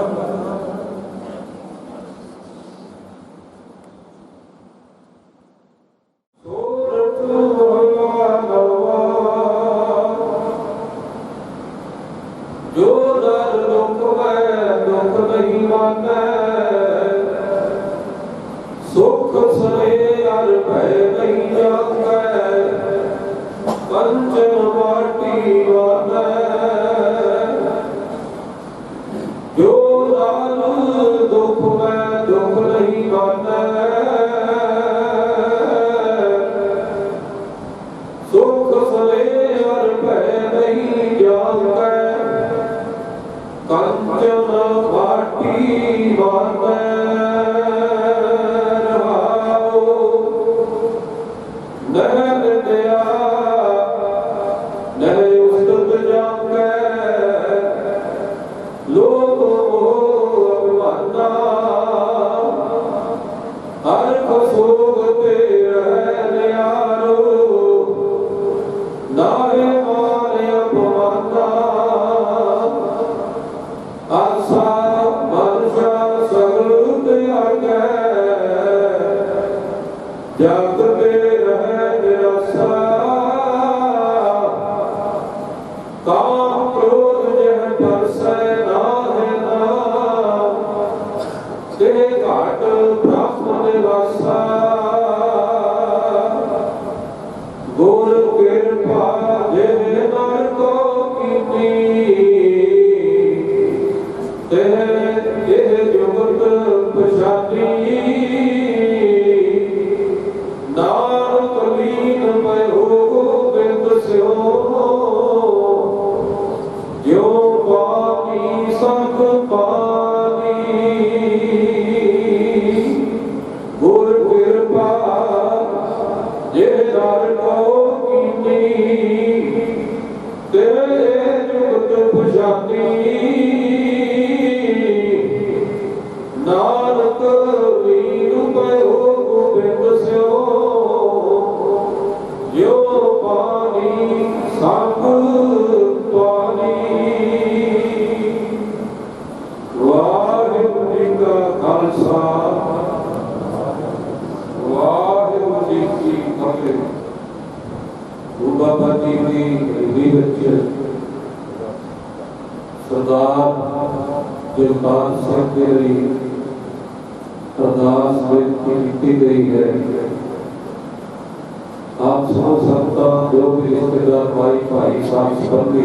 सुख सरे अर भय नहीं जाता, कंचन माटी वाला जो लाल दुख में दुख नहीं पाता, सुख सरे अर भय नहीं जाता, कंचन माटी वाला ਦਾਤੀ ਨਾਨਕ ਵੀਰ ਪਇਓ ਗੋਬਿੰਦ ਸਿਓ ਜੋ ਪਾਣੀ ਸਭ ਪਾਣੀ। ਵਾਹਿਗੁਰੂ ਜੀ ਕਾ ਖਾਲਸਾ ਵਾਹਿਗੁਰੂ ਜੀ ਕੀ ਫਤਿਹ। ਗੁਰੂ ਬਾਬਾ ਜੀ ਦੀ ਹਜ਼ੂਰੀ ਵਿੱਚ ਸਰਦਾਰ ਜਗਤਾਰ ਸਿੰਘ ਦੇ ਲਈ ਅਰਦਾਸ ਬੇਨਤੀ ਕੀਤੀ ਗਈ ਹੈ। ਆਪ ਸਭ ਸੰਤਾਂ ਜੋ ਵੀ ਰਿਸ਼ਤੇਦਾਰ ਭਾਈ ਭਾਈ ਸਾਹਿਬ ਸੰਬੰਧੀ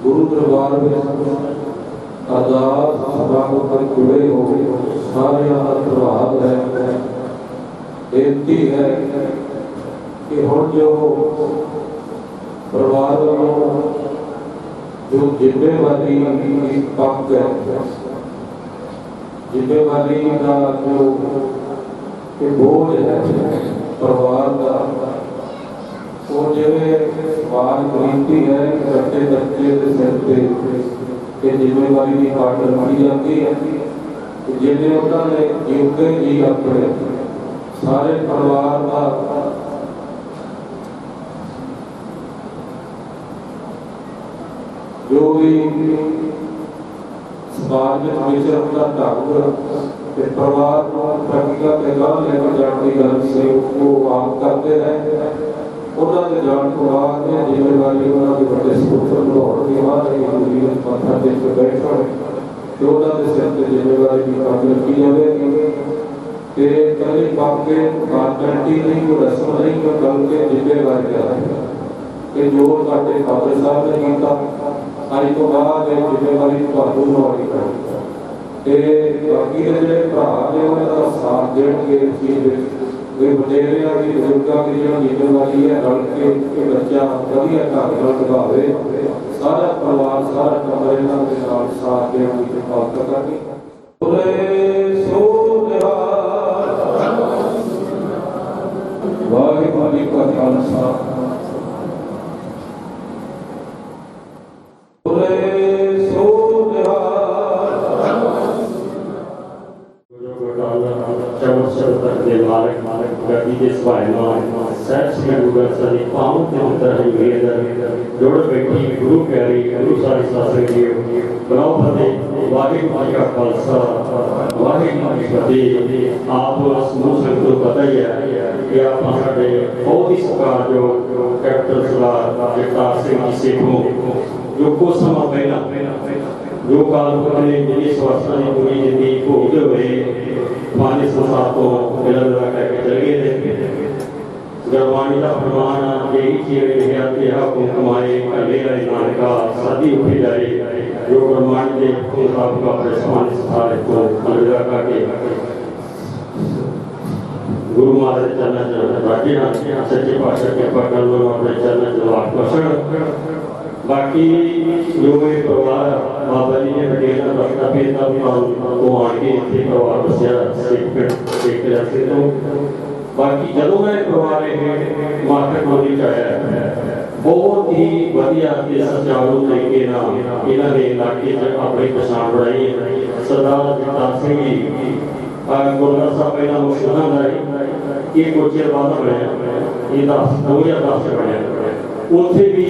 ਗੁਰੂ ਦਰਬਾਰ ਵਿੱਚ ਅਰਦਾਸ ਸਮਾਗਮ ਕਰ ਜੁੜੇ ਹੋ ਸਾਰਿਆਂ ਦਾ ਧੰਨਵਾਦ ਹੈ। ਬੇਨਤੀ ਹੈ ਕਿ ਹੁਣ ਜੋ ਪਰਿਵਾਰ ਵੱਲੋਂ ਜੋ ਜ਼ਿੰਮੇਵਾਰੀ ਦੀ ਪੱਕ ਹੈ, ਜ਼ਿੰਮੇਵਾਰੀ ਦਾ ਜੋ ਕਿ ਬੋਝ ਹੈ ਪਰਿਵਾਰ ਦਾ, ਉਹ ਜਿਵੇਂ ਬਾਤ ਕੀਤੀ ਹੈ ਕਿ ਬੱਚੇ ਦੇ ਸਿਰ ਤੇ ਇਹ ਜ਼ਿੰਮੇਵਾਰੀ ਦੀ ਪਾਟ ਰੱਖੀ ਜਾਂਦੀ ਹੈ। ਜਿਵੇਂ ਉਹਨਾਂ ਨੇ ਜਿਉਂਦੇ ਜੀ ਆਪਣੇ ਸਾਰੇ ਪਰਿਵਾਰ ਦਾ ਜੋ ਵੀ ਸਮਾਜ ਵਿੱਚ ਵਿਚਰਨ ਦਾ ਢੰਗ ਤੇ ਪਰਿਵਾਰ ਨੂੰ ਪ੍ਰਗਤੀਆਂ ਤੇ ਗਾਂਹ ਲੈ ਕੇ ਜਾਣ ਦੀ ਗੱਲ ਸੀ, ਉਹ ਆਪ ਕਰਦੇ ਰਹੇ। ਉਹਨਾਂ ਦੇ ਜਾਣ ਤੋਂ ਬਾਅਦ ਇਹ ਜ਼ਿੰਮੇਵਾਰੀ ਉਹਨਾਂ ਦੇ ਵੱਡੇ ਸਪੁੱਤਰ ਲਾਹੌਰ ਦੀ ਬਾਹਰ ਇਹ ਗੁਰੂ ਵਿੱਚ ਮੱਥਾ ਟੇਕ ਕੇ ਬੈਠਣ ਤੇ ਉਹਨਾਂ ਦੇ ਸਿਰ ਤੇ ਜ਼ਿੰਮੇਵਾਰੀ ਦੀ ਪੱਗ ਰੱਖੀ ਜਾਵੇਗੀ। ਤੇ ਕਦੇ ਬਾਕੀ ਫਾਰਮੈਲਿਟੀ ਨਹੀਂ, ਕੋਈ ਰਸਮ ਨਹੀਂ, ਕੋਈ ਬਲਕਿ ਜ਼ਿੰਮੇਵਾਰੀ ਹੈ ਕਿ ਜੋ ਸਾਡੇ ਫਾਦਰ ਸਾਹਿਬ ਨੇ ਕੀਤਾ ਅੱਜ ਤੋਂ ਬਾਅਦ ਇਹ ਜ਼ਿੰਮੇਵਾਰੀ ਤੁਹਾਨੂੰ ਨਿਭਾਉਣੀ ਪਵੇਗੀ। ਤੇ ਬਾਕੀ ਦੇ ਜਿਹੜੇ ਭਰਾ ਨੇ ਉਹਨਾਂ ਦਾ ਸਾਥ ਦੇਣਗੇ ਇਸ ਚੀਜ਼ ਵਿੱਚ। ਇਹ ਵਡੇਰਿਆਂ ਦੀ ਬਜ਼ੁਰਗਾਂ ਦੀ ਜਿਹੜੀ ਜ਼ਿੰਮੇਵਾਰੀ ਹੈ ਰਲ ਕੇ ਇਹ ਬੱਚਾ ਵਧੀਆ ਢੰਗ ਨਾਲ ਨਿਭਾਵੇ। ਸਾਰਾ ਪਰਿਵਾਰ ਸਾਰਾ ਟੱਬਰ ਇਹਨਾਂ ਦੇ ਨਾਲ ਸਾਥ ਦੇਣ ਦੀ ਕਿਰਪਾ ਕਰਨੀ। ਬੋਲੇ ਸੋ ਨਿਹਾਲ। ਵਾਹਿਗੁਰੂ ਜੀ ਕਾ ਖਾਲਸਾ जोड़ बैठी गुरु प्यारी गुरु सारी शास्त्र जी बनाओ फतेह। वाहिगुरू जी का खालसा वाहिगुरू जी की फतेह। आप समूह संगत को पता ही है कि आप साडे बहुत ही सत्कारयोग कैप्टन सरदार जगतार सिंह जी सेठों जो कुछ समय पहला जो काल ने जिन्हें स्वास्थ्य की पूरी जिंदगी भोगते हुए पानी संसार को मिला करके चले गए थे। गुरबाणी का फरमान यही चीज लिखा कि हुक्म कमाए कले नानका साधी उठे जाए। जो गुरबाणी के मुताबिक अपने समाज संसार को अलविदा करके गुरु महाराज चरण राजे सच्चे पातशाह कृपा कर लो अपने चरण जवाब बसण। बाकी जो ये परिवार बाबा जी ने वडेरा रस्ता भेजा तो आके इतने परिवार बसिया सिख जैसे। तो बाकी जदों मैं परिवार मार्केट मंडी च आया बहुत ही वधिया ते सुचारू तरीके नाल इन्हां दे इलाके च अपनी पछाण बनाई। सरदार जगतार सिंह जी गुरद्वारा साहब पहला मुश्किलों का ये कुछ चेर बाद बनया, ये 2010 बनया। उत्थे भी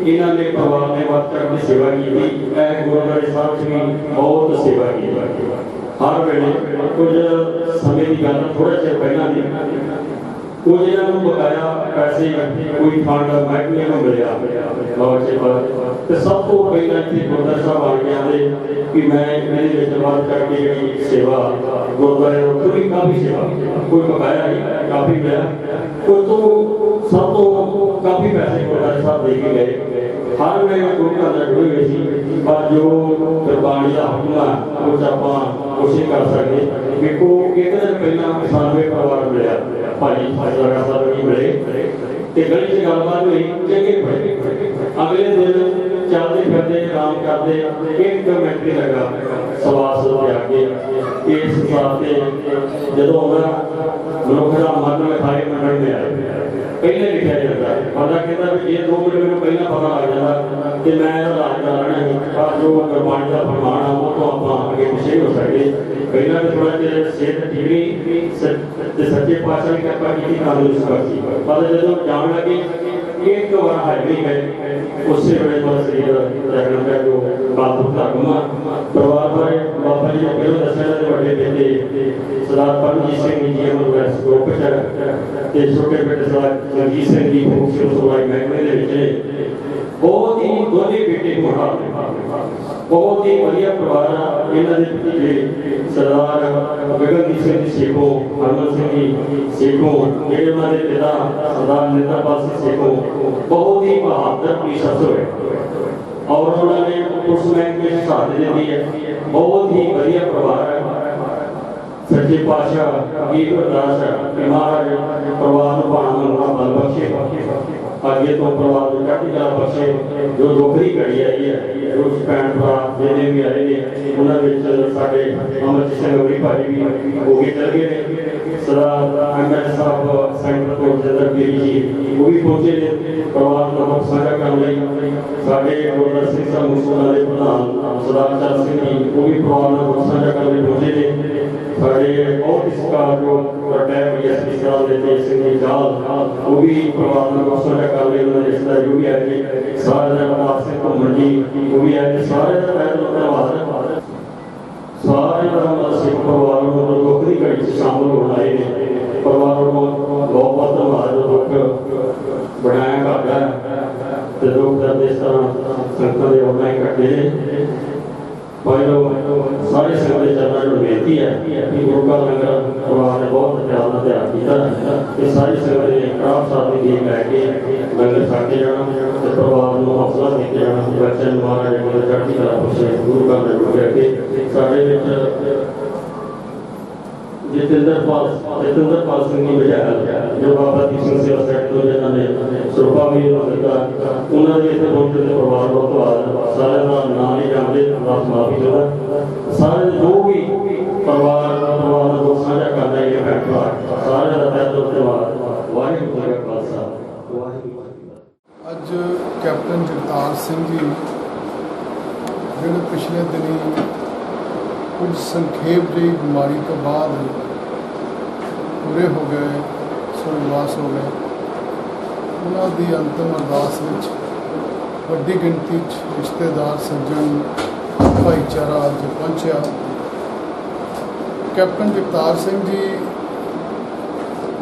इन्होंने परिवार ने वक्त की सेवा की। गुरुद्वारे साहब से भी बहुत सेवा की। हर वेले कुछ समय की गल थोड़ा चिर पहला दी कुछ इन्होंने बकाया पैसे कोई फंड महकमे को मिले तो सब तो पहला इतने गुरुद्वारा साहब आ गए कि मैं मेरे बात करके सेवा गुरुद्वारे पूरी काफ़ी सेवा कोई बकाया नहीं काफ़ी मिला। कुछ तो सब तो काफ़ी पैसे गुरुद्वारे साहब दे के गए। हर वेले गुरु घर जुड़े हुए सी। पर जो गुरबाणी का हुक्म है कुछ आप कोशिश कर सकते। देखो एक दिन पहला सानवे परिवार मिले भाई जगह साहब नहीं मिले तो गली से गलबात हुई चंगे पड़े। अगले दिन चलते फिरते काम करते 1 मिनट नहीं लगा सवास आगे इस हिसाब से जो मनुख का मन लिखाई मंडल में आए ਪਹਿਲੇ ਲਿਖਿਆ ਜਾਂਦਾ। ਬੰਦਾ ਕਹਿੰਦਾ ਵੀ ਇਹ 2 ਮਿੰਟ ਮੈਨੂੰ ਪਹਿਲਾਂ ਪਤਾ ਲੱਗ ਜਾਂਦਾ ਕਿ ਮੈਂ ਇਹਦਾ ਇਲਾਜ ਕਰਾਉਣਾ ਹੈ, ਪਰ ਜੋ ਗੁਰਬਾਣੀ ਦਾ ਫਰਮਾਨ ਆ ਉਹ ਤੋਂ ਆਪਾਂ ਅੱਗੇ ਪਿੱਛੇ ਹੋ ਸਕਦੇ। ਪਹਿਲਾਂ ਤਾਂ ਥੋੜਾ ਜਿਹਾ ਸਿਹਤ ਠੀਕ ਨਹੀਂ ਤੇ ਸੱਚੇ ਪਾਤਸ਼ਾਹ ਨੇ ਕਿਰਪਾ ਕੀਤੀ ਕਾਨੂੰਨ ਸਖਤੀ, ਪਰ ਜਦੋਂ ਜਾਣ ਲੱਗੇ ਇੱਕ ਵਾਰ ਹਾਜ਼ਰੀ ਗਏ ਉਸੇ ਵੇਲੇ ਮੇਰਾ ਸਰੀਰ ਰਹਿਣ ਪਿਆ। ਜੋ ਬਾਪੂ ਧਰਮ ਪਰਿਵਾਰ ਬਾਰੇ ਬਾਬਾ ਜੀ ਨੇ ਪਹਿਲਾਂ ਦੱਸਿਆ ਤੇ ਵੱਡੇ ਬੇਟੇ ਸਰਦਾਰ ਪਰਮਜੀਤ ਸਿੰਘ ਜੀ ਅਮਰਵੈਸ ਗਰੁੱਪ ਚ ਤੇ ਛੋਟੇ ਬੇਟੇ ਸਰਦਾਰ ਜਗਜੀਤ ਸਿੰਘ ਜੀ ਫੂਕਸ਼ਨ ਸਵਾਈ ਮਹਿਕਮੇ ਦੇ ਵਿੱਚ ਬਹੁਤ ਹੀ ਦੋਨੇ ਬੇਟੇ ਮੁਹਾਰ ਬਹੁਤ ਹੀ ਵਧੀਆ ਪਰਿਵਾਰ ਆ। ਇਹਨਾਂ ਦੇ ਭਤੀਜੇ ਸਰਦਾਰ ਗਗਨਦੀਪ ਸਿੰਘ ਜੀ ਸੇਖੋਂ, ਹਰਮਨ ਸਿੰਘ ਜੀ ਸੇਖੋਂ, ਜਿਹੜੇ ਉਹਨਾਂ ਦੇ ਪਿਤਾ ਸਰਦਾਰ ਨਿੰਦਰਪਾਲ ਸਿੰਘ ਸੇਖੋਂ ਬਹੁਤ ਹੀ ਬਹਾਦਰ ਪੁਲਿਸ ਅਫਸਰ ਹੋਏ ਔਰ ਉਹਨਾਂ ਨੇ ਪੁਲਿਸ ਮਹਿਕਮੇ ਵਿੱਚ ਸਾਥ ਦਿੱਤੀ ਹੈ। ਬਹੁਤ ਹੀ ਵਧੀਆ ਪਰਿਵਾਰ ਹੈ। ਸੱਚੇ ਪਾਤਸ਼ਾਹ ਕੀ ਅਰਦਾਸ ਹੈ ਕਿ ਮਹਾਰਾਜ ਪਰਿਵਾਰ ਨੂੰ ਭਾਣਾ ਮੰਨਣਾ ਬਲ ਬਖਸ਼ੇ, ਅੱਗੇ ਤੋਂ ਪਰਿਵਾਰ ਨੂੰ ਚੜ੍ਹਦੀ ਕਲਾ ਬਖਸ਼ੇ। ਜੋ ਦੁੱਖਰੀ ਘੜੀ ਆਈ ਹੈ, ਜੋ ਭੈਣ ਭਰਾ ਜਿਹਨੇ ਵੀ ਆਏ ਨੇ, ਉਹਨਾਂ ਵਿੱਚ ਸਾਡੇ ਅਮਰਜੀਤ ਸਿੰਘ ਅਮਰੀ ਭਾਜੀ ਵੀ ਹੋ ਕੇ ਚਲ ਗਏ ਨੇ। ਸਰਦਾਰ ਐਮਐਲ ਸਾਹਿਬ ਸੈਂਟਰ ਤੋਂ ਜਦਰ ਬੀਰੀ ਜੀ ਉਹ ਵੀ ਪਹੁੰਚੇ ਨੇ ਪਰਿਵਾਰ ਨੂੰ ਸਾਂਝਾ ਕਰਨ ਲਈ। ਸਾਡੇ ਗੁਰਦਾਸ ਸਿੰਘ ਸਾਹਿਬ ਮੁਸਲਮਾਨਾਂ ਦੇ ਪ੍ਰਧਾਨ ਸਰਦਾਰ ਚਰਨ ਸਿੰਘ ਜੀ ਉਹ ਵੀ ਪਰਿਵਾਰ ਨੂੰ ਸਾਂਝਾ ਕਰਨ ਲਈ ਪਹੁੰਚੇ ਨੇ। ਸਾਡੇ ਬਹੁਤ ਹੀ ਸਤਿਕਾਰਯੋਗ ਰਿਟਾਇਰ ਡੀਐਸਪੀ ਸਾਹਿਬ ਦੇ ਤੇਜ ਸਿੰਘ ਜੀ ਗਾਲ ਉਹ ਵੀ ਪਰਿਵਾਰ ਨੂੰ ਸਾਂਝਾ ਕਰਨ ਲਈ ਉਹਨਾਂ ਦੇ ਰਿਸ਼ਤੇਦਾਰ ਜੋ ਵੀ ਆਏ ਨੇ। ਸਾਰੇ ਦਾ ਪ੍ਰਤਾਪ ਸਿੰਘ ਘੁੰਮਣ ਜੀ ਉਹ ਵੀ ਆਏ ਨੇ। ਸਾਰੇ ਦਾ ਮੈਂ ਧੰਨਵਾਦ। ਸਾਰੇ ਦਾ ਸਿੱਖ ਪਰਿਵਾਰ ਨੂੰ ਦੁੱਖ ਦੀ ਘੜੀ 'ਚ ਸ਼ਾਮਲ ਹੋਣ ਆਏ ਨੇ। ਪਰਿਵਾਰ ਨੂੰ ਬਹੁਤ ਬਹੁਤ ਧੰਨਵਾਦ। ਦੁੱਖ ਬਣਾਇਆ ਕਰਦਾ ਤੇ ਦੁੱਖ ਦਰਦ ਇਸ ਤਰ੍ਹਾਂ ਸੰਗਤਾਂ ਦੇ ਉਹਨਾਂ ਇਕੱਠੇ ਨੇ। ਸਾਰੇ ਸੰਗਤ ਦੇ ਚਰਨਾਂ ਨੂੰ ਬੇਨਤੀ ਹੈ ਕਿ ਗੁਰੂ ਘਰ ਲੰਗਰ ਪਰਿਵਾਰ ਨੇ ਬਹੁਤ ਪਿਆਰ ਨਾਲ ਤਿਆਰ ਕੀਤਾ ਤੇ ਸਾਰੀ ਸੰਗਤ ਨੇ ਕਾਫ ਸਾਥੀ ਦੀ ਲੈ ਕੇ ਲੰਗਰ ਛਕ ਕੇ ਜਾਣਾ ਤੇ ਪਰਿਵਾਰ ਨੂੰ ਹੌਸਲਾ ਦੇ ਕੇ ਜਾਣਾ। ਬੱਚਿਆਂ ਨੂੰ ਮਹਾਰਾਜ ਕੋਲ ਚੜ੍ਹਦੀ ਕਲਾ ਬਖਸ਼ੇ, ਗੁਰੂ ਘਰ ਦੇ ਜੁੜ ਕੇ। ਸਾਡੇ ਵਿੱਚ ਜਤਿੰਦਰਪਾਲ ਸਿੰਘ ਜੀ ਬਜਾਇਆ ਜੋ ਬਾਬਾ ਦੀਪ ਸਿੰਘ ਸੇਵਾ ਸੈਕਟਰ ਤੋਂ ਜਿਹਨਾਂ ਨੇ ਸਰੂਪਾ ਵੀ ਉਹਨਾਂ ਦੇ ਇੱਥੇ ਪਹੁੰਚੇ ਤੇ ਪਰਿਵਾਰ ਬਹੁਤ ਧੰਨਵਾਦ। ਸਾਰਿਆਂ ਦਾ ਨਾਂ ਨਹੀਂ ਜਾਣਦੇ, ਅਰਦਾਸ ਮਾਫੀ ਚਾਹੁੰਦਾ। ਸਾਰੇ ਜੋ ਵੀ ਪਰਿਵਾਰ ਦਾ ਦੁੱਖ ਸਾਂਝਾ ਕਰਦਾ ਹੈ ਭੈਣ ਭਰਾ ਸਾਰਿਆਂ ਦਾ ਤਹਿ ਦਿਲੋਂ ਧੰਨਵਾਦ। ਵਾਹਿਗੁਰੂ ਜੀ ਕਾ ਖਾਲਸਾ ਵਾਹਿਗੁਰੂ ਜੀ ਕੀ ਫਤਿਹ। ਅੱਜ ਕੈਪਟਨ ਜਗਤਾਰ ਸਿੰਘ ਜੀ ਜਿਹੜੇ ਪਿਛਲੇ ਦਿਨੀ ਕੁਝ ਸੰਖੇਪ ਜਿਹੀ ਬਿਮਾਰੀ ਤੋਂ ਬਾਅਦ ਪੂਰੇ ਹੋ ਗਏ, ਸੁਰਗਵਾਸ ਹੋ ਗਏ। ਉਹਨਾਂ ਦੀ ਅੰਤਿਮ ਅਰਦਾਸ ਵਿੱਚ ਵੱਡੀ ਗਿਣਤੀ 'ਚ ਰਿਸ਼ਤੇਦਾਰ ਸੱਜਣ ਭਾਈਚਾਰਾ ਅੱਜ ਪਹੁੰਚਿਆ। ਕੈਪਟਨ ਜਗਤਾਰ ਸਿੰਘ ਜੀ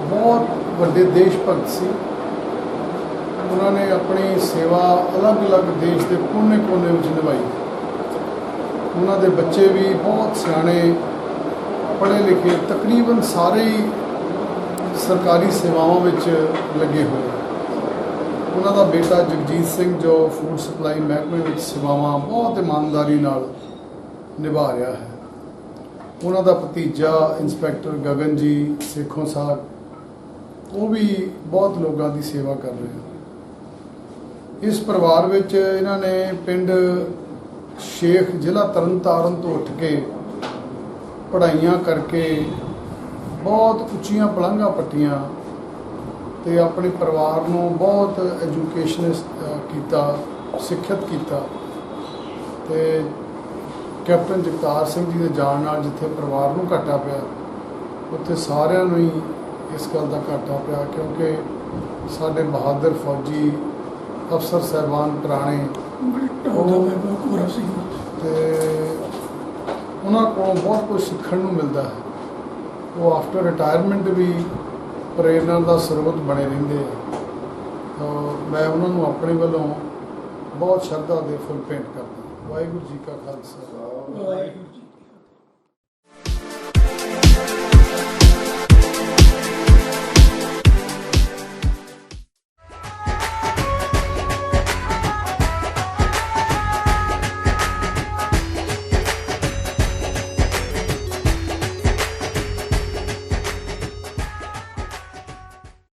ਬਹੁਤ ਵੱਡੇ ਦੇਸ਼ ਭਗਤ ਸੀ। ਉਹਨਾਂ ਨੇ ਆਪਣੀ ਸੇਵਾ ਅਲੱਗ-ਅਲੱਗ ਦੇਸ਼ ਦੇ ਕੋਨੇ-ਕੋਨੇ ਵਿੱਚ ਨਿਭਾਈ। ਉਹਨਾਂ ਦੇ ਬੱਚੇ ਵੀ ਬਹੁਤ ਸਿਆਣੇ ਪੜ੍ਹੇ ਲਿਖੇ, ਤਕਰੀਬਨ ਸਾਰੇ ਹੀ ਸਰਕਾਰੀ ਸੇਵਾਵਾਂ ਵਿੱਚ ਲੱਗੇ ਹੋਏ। ਉਹਨਾਂ ਦਾ ਬੇਟਾ ਜਗਜੀਤ ਸਿੰਘ ਜੋ ਫੂਡ ਸਪਲਾਈ ਮਹਿਕਮੇ ਵਿੱਚ ਸੇਵਾਵਾਂ ਬਹੁਤ ਇਮਾਨਦਾਰੀ ਨਾਲ ਨਿਭਾ ਰਿਹਾ ਹੈ। ਉਹਨਾਂ ਦਾ ਭਤੀਜਾ ਇੰਸਪੈਕਟਰ ਗਗਨ ਜੀ ਸੇਖੋਂ ਸਾਹਿਬ ਉਹ ਵੀ ਬਹੁਤ ਲੋਕਾਂ ਦੀ ਸੇਵਾ ਕਰ ਰਹੇ ਹਨ। ਇਸ ਪਰਿਵਾਰ ਵਿੱਚ ਇਹਨਾਂ ਨੇ ਪਿੰਡ ਸ਼ੇਖ ਜ਼ਿਲ੍ਹਾ ਤਰਨਤਾਰਨ ਤੋਂ ਉੱਠ ਕੇ ਪੜ੍ਹਾਈਆਂ ਕਰਕੇ ਬਹੁਤ ਉੱਚੀਆਂ ਪਲਾਂਘਾਂ ਪੱਟੀਆਂ ਤੇ ਆਪਣੇ ਪਰਿਵਾਰ ਨੂੰ ਬਹੁਤ ਐਜੂਕੇਸ਼ਨਿਸਟ ਕੀਤਾ, ਸਿੱਖਿਅਤ ਕੀਤਾ। ਤੇ ਕੈਪਟਨ ਜਗਤਾਰ ਸਿੰਘ ਜੀ ਦੇ ਜਾਣ ਨਾਲ ਜਿੱਥੇ ਪਰਿਵਾਰ ਨੂੰ ਘਾਟਾ ਪਿਆ ਉੱਥੇ ਸਾਰਿਆਂ ਨੂੰ ਹੀ ਇਸ ਗੱਲ ਦਾ ਘਾਟਾ ਪਿਆ, ਕਿਉਂਕਿ ਸਾਡੇ ਬਹਾਦਰ ਫੌਜੀ ਅਫਸਰ ਸਾਹਿਬਾਨ ਪੁਰਾਣੇ ਤੇ ਉਹਨਾਂ ਕੋਲੋਂ ਬਹੁਤ ਕੁਝ ਸਿੱਖਣ ਨੂੰ ਮਿਲਦਾ ਹੈ। ਉਹ ਆਫਟਰ ਰਿਟਾਇਰਮੈਂਟ ਵੀ ਪ੍ਰੇਰਨਾ ਦਾ ਸਰੋਤ ਬਣੇ ਰਹਿੰਦੇ ਆ। ਮੈਂ ਉਹਨਾਂ ਨੂੰ ਆਪਣੇ ਵੱਲੋਂ ਬਹੁਤ ਸ਼ਰਧਾ ਦੇ ਫੁੱਲ ਭੇਂਟ ਕਰਦਾ। ਵਾਹਿਗੁਰੂ ਜੀ ਕਾ ਖਾਲਸਾ।